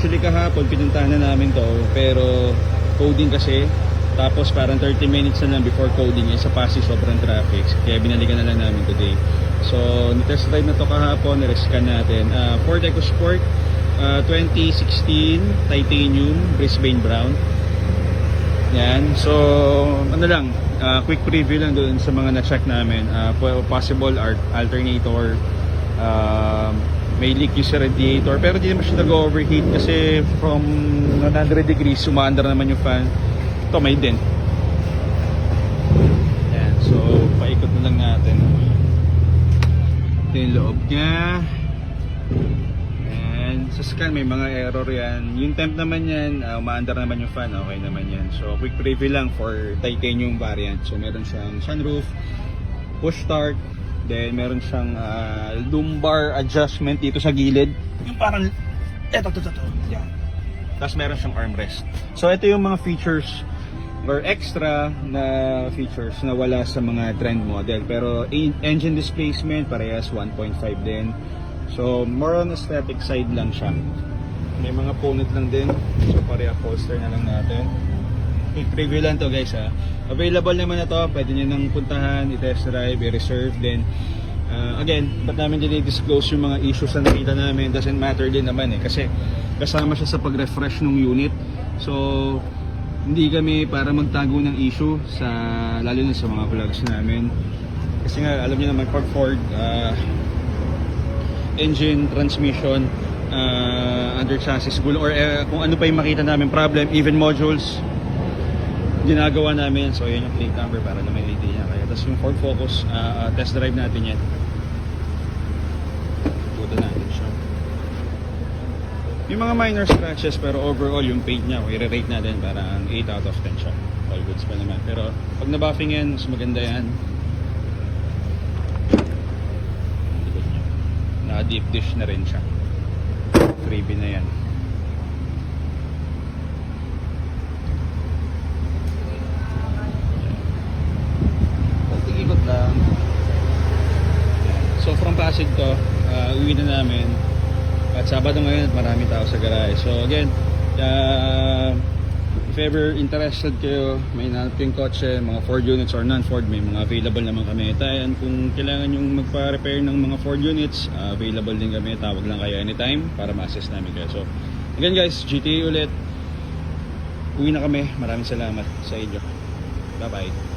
Actually kahapon pinuntahan na namin to, pero coding kasi. Tapos parang 30 minutes na lang before coding sa Pasig sobrang traffic. Kaya binalikan na lang namin today. So ni-test drive na to kahapon, ni-rescan natin. Ford EcoSport 2016 Titanium Brisbane Brown. Yan. So ano lang, quick preview lang doon sa mga na-check namin. Possible alternator, may leak yung sa radiator, pero hindi naman siya nag-overheat kasi from 100 degrees umaandar naman yung fan. Ito may dent. Yan. So paikot na lang natin. Ito yung loob niya. And sa scan may mga error yan. Yung temp naman yan, umaandar naman yung fan, okay naman yan. So quick preview lang for titanium variant. So meron siyang sunroof, push start, then meron siyang lumbar adjustment dito sa gilid. Yung parang eto. Yan. Tapos meron siyang armrest. So ito yung mga features or extra na features na wala sa mga trend model. Pero engine displacement parehas 1.5 din. So more on aesthetic side lang siya. May mga ponent lang din. So pareha poster na lang natin. Quick preview lang to guys ha. Available naman na to. Pwede nyo nang puntahan, i-test drive, i-reserve din. Again, ba't namin dinidisclose yung mga issues na nakita namin? Doesn't matter din naman kasi kasama siya sa pag-refresh ng unit. So hindi kami para magtago ng issue sa lalo na sa mga vlogs namin. Kasi nga alam niyo naman pag Ford engine, transmission, under chassis gulo or kung ano pa yung makita namin problem, even modules ginagawa namin. So yun yung plate number para na may idea kayo. Tapos yung Ford Focus, test drive natin yan. Buta natin siya. Yung mga minor scratches pero overall yung paint niya, i-rate natin parang 8 out of 10 siya. All goods pa naman. Pero pag nabuffing yan, mas maganda yan. Naka-deep dish na rin siya. Freebie na yan. Ikot lang. So from Pasig to, uwi na namin. At Sabado ngayon at marami tao sa garahe. So again, if ever interested kayo, may nahanap yung kotse, mga Ford units or non-Ford, may mga available naman kami. And kung kailangan yung magpa-repair ng mga Ford units, available din kami. Tawag lang kayo anytime para ma-assist namin kayo. So again guys, GTA ulit. Uwi na kami. Maraming salamat sa inyo. Bye bye.